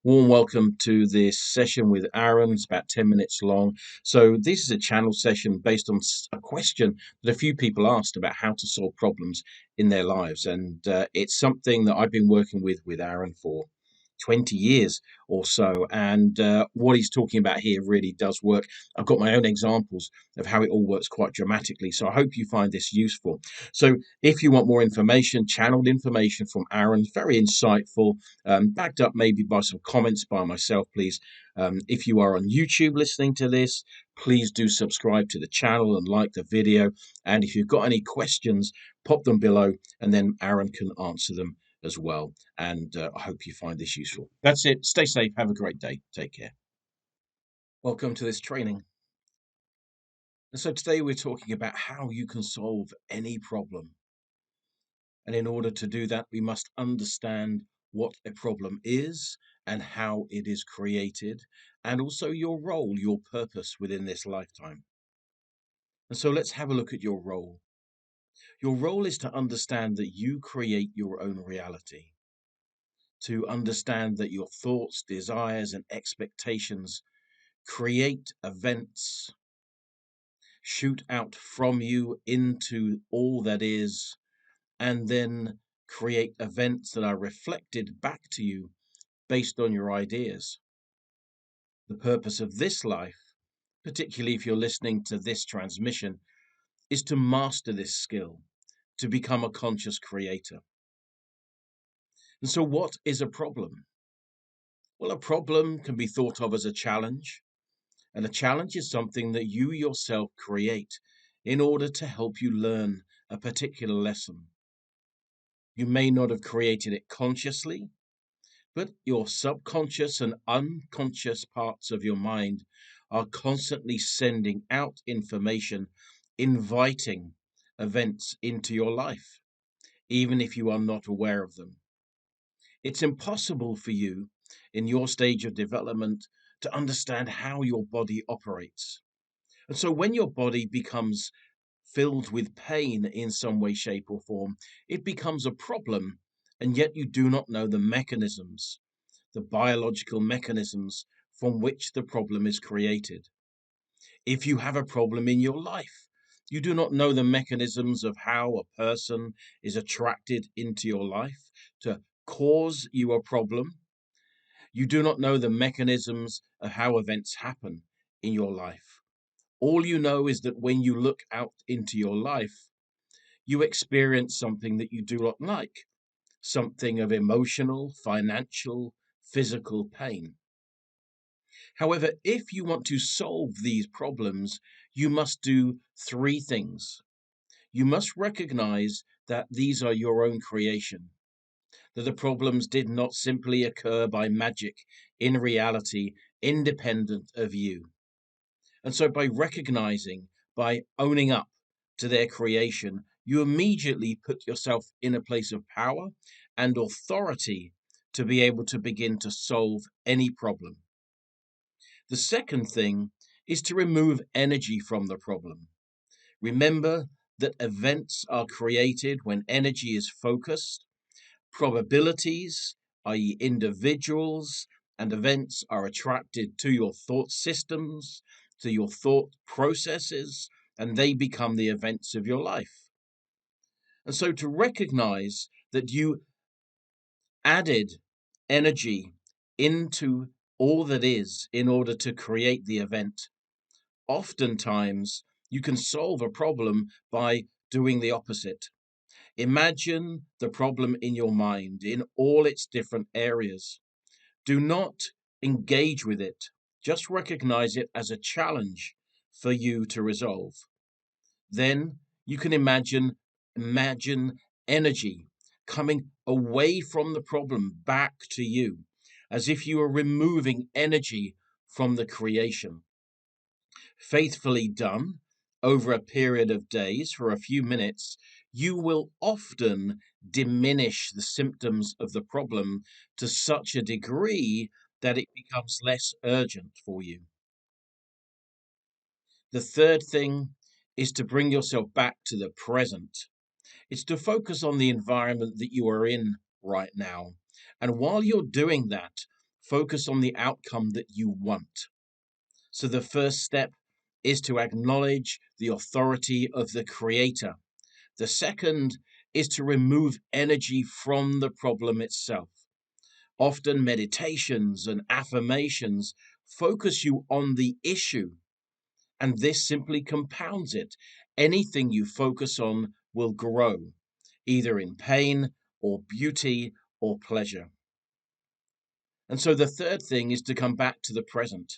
Warm welcome to this session with Arron. It's about 10 minutes long. So, this is a channel session based on a question that a few people asked about how to solve problems in their lives. And it's something that I've been working with Arron for 20 years or so. And what he's talking about here really does work. I've got my own examples of how it all works quite dramatically. So, I hope you find this useful. So, if you want more information, channeled information from Arron, very insightful, backed up maybe by some comments by myself, please. If you are on YouTube listening to this, please do subscribe to the channel and like the video. And if you've got any questions, pop them below and then Aaron can answer them as well. And I hope you find this useful. That's it. Stay safe. Have a great day. Take care. Welcome to this training. And so today we're talking about how you can solve any problem. And in order to do that, we must understand what a problem is and how it is created, and also your role, your purpose within this lifetime. And so let's have a look at your role. Your role is to understand that you create your own reality, to understand that your thoughts, desires, and expectations create events, shoot out from you into all that is, and then create events that are reflected back to you based on your ideas. The purpose of this life, particularly if you're listening to this transmission, is to master this skill, to become a conscious creator. And so, what is a problem? Well, a problem can be thought of as a challenge, and a challenge is something that you yourself create in order to help you learn a particular lesson. You may not have created it consciously, but your subconscious and unconscious parts of your mind are constantly sending out information, inviting events into your life, even if you are not aware of them. It's impossible for you in your stage of development to understand how your body operates. And so when your body becomes filled with pain in some way, shape, or form, it becomes a problem, and yet you do not know the mechanisms, the biological mechanisms from which the problem is created. If you have a problem in your life, you do not know the mechanisms of how a person is attracted into your life to cause you a problem. You do not know the mechanisms of how events happen in your life. All you know is that when you look out into your life, you experience something that you do not like, something of emotional, financial, physical pain. However, if you want to solve these problems, you must do three things. You must recognize that these are your own creation, that the problems did not simply occur by magic in reality, independent of you. And so, by recognizing, by owning up to their creation, you immediately put yourself in a place of power and authority to be able to begin to solve any problem. The second thing is to remove energy from the problem. Remember that events are created when energy is focused. Probabilities, i.e., individuals and events, are attracted to your thought systems, to your thought processes, and they become the events of your life. And so to recognize that you added energy into all that is in order to create the event, oftentimes you can solve a problem by doing the opposite. Imagine the problem in your mind in all its different areas. Do not engage with it. Just recognize it as a challenge for you to resolve. Then you can imagine energy coming away from the problem back to you, as if you were removing energy from the creation. Faithfully done over a period of days for a few minutes, you will often diminish the symptoms of the problem to such a degree that it becomes less urgent for you. The third thing is to bring yourself back to the present. It's to focus on the environment that you are in right now. And while you're doing that, focus on the outcome that you want. So the first step is to acknowledge the authority of the Creator. The second is to remove energy from the problem itself. Often meditations and affirmations focus you on the issue, and this simply compounds it. Anything you focus on will grow, either in pain or beauty or pleasure. And so the third thing is to come back to the present.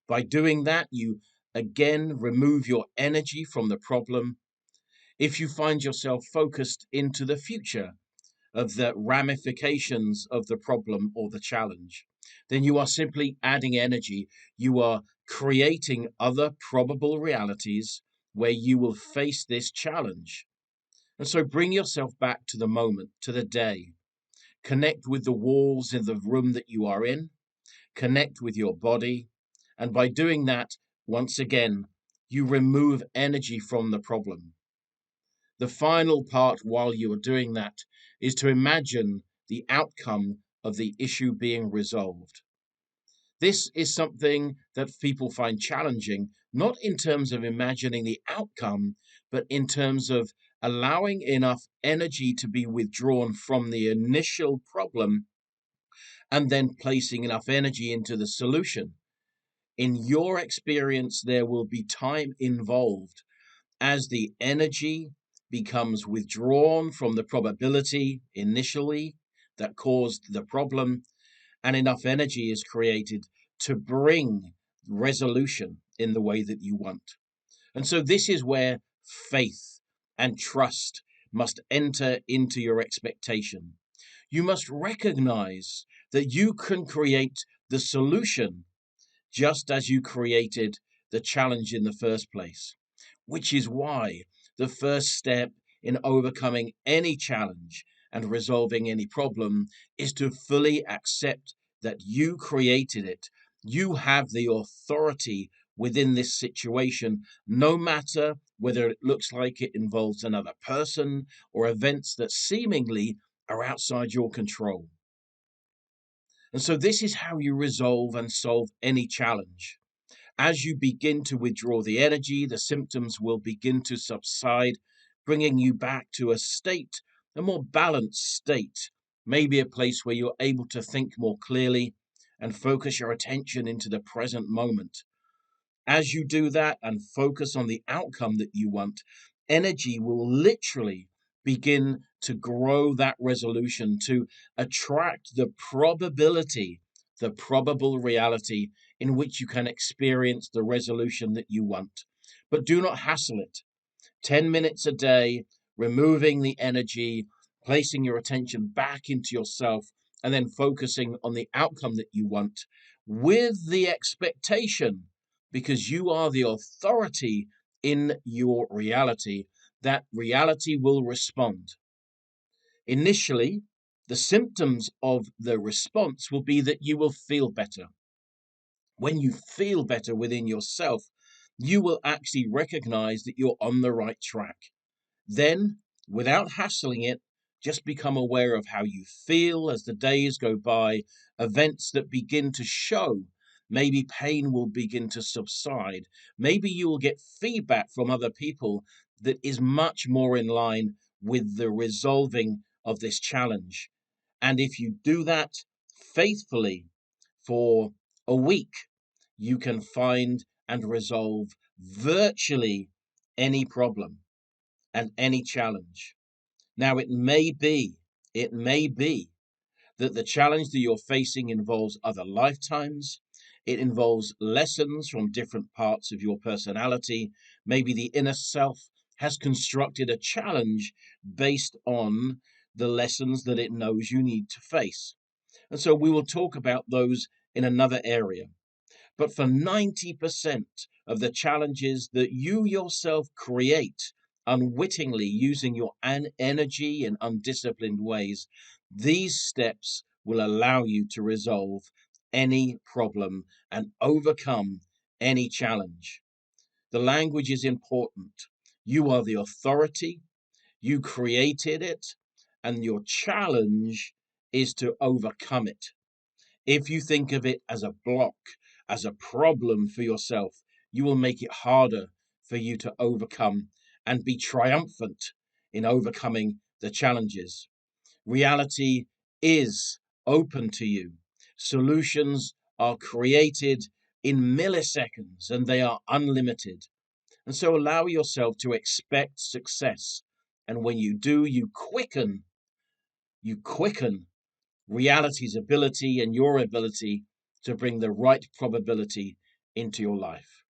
By doing that, you again remove your energy from the problem. If you find yourself focused into the future of the ramifications of the problem or the challenge, then you are simply adding energy. You are creating other probable realities where you will face this challenge. And so bring yourself back to the moment, to the day. Connect with the walls in the room that you are in, connect with your body. And by doing that, once again, you remove energy from the problem. The final part while you are doing that is to imagine the outcome of the issue being resolved. This is something that people find challenging, not in terms of imagining the outcome, but in terms of allowing enough energy to be withdrawn from the initial problem and then placing enough energy into the solution. In your experience, there will be time involved as the energy becomes withdrawn from the probability initially that caused the problem, and enough energy is created to bring resolution in the way that you want. And so, this is where faith and trust must enter into your expectation. You must recognize that you can create the solution just as you created the challenge in the first place, which is why the first step in overcoming any challenge and resolving any problem is to fully accept that you created it. You have the authority within this situation, no matter whether it looks like it involves another person or events that seemingly are outside your control. And so, this is how you resolve and solve any challenge. As you begin to withdraw the energy, the symptoms will begin to subside, bringing you back to a state, a more balanced state, maybe a place where you're able to think more clearly and focus your attention into the present moment. As you do that and focus on the outcome that you want, energy will literally begin to grow that resolution to attract the probability, the probable reality in which you can experience the resolution that you want. But do not hassle it. 10 minutes a day, removing the energy, placing your attention back into yourself, and then focusing on the outcome that you want with the expectation, because you are the authority in your reality, that reality will respond. Initially, the symptoms of the response will be that you will feel better. When you feel better within yourself, you will actually recognize that you're on the right track. Then, without hassling it, just become aware of how you feel as the days go by, events that begin to show. Maybe pain will begin to subside. Maybe you will get feedback from other people that is much more in line with the resolving of this challenge. And if you do that faithfully for a week, you can find and resolve virtually any problem and any challenge. Now, it may be that the challenge that you're facing involves other lifetimes. It involves lessons from different parts of your personality. Maybe the inner self has constructed a challenge based on the lessons that it knows you need to face. And so we will talk about those in another area. But for 90% of the challenges that you yourself create unwittingly using your energy in undisciplined ways, these steps will allow you to resolve any problem and overcome any challenge. The language is important. You are the authority, you created it, and your challenge is to overcome it. If you think of it as a block, as a problem for yourself, you will make it harder for you to overcome and be triumphant in overcoming the challenges. Reality is open to you. Solutions are created in milliseconds and they are unlimited. And so allow yourself to expect success. And when you do, you quicken reality's ability and your ability to bring the right probability into your life.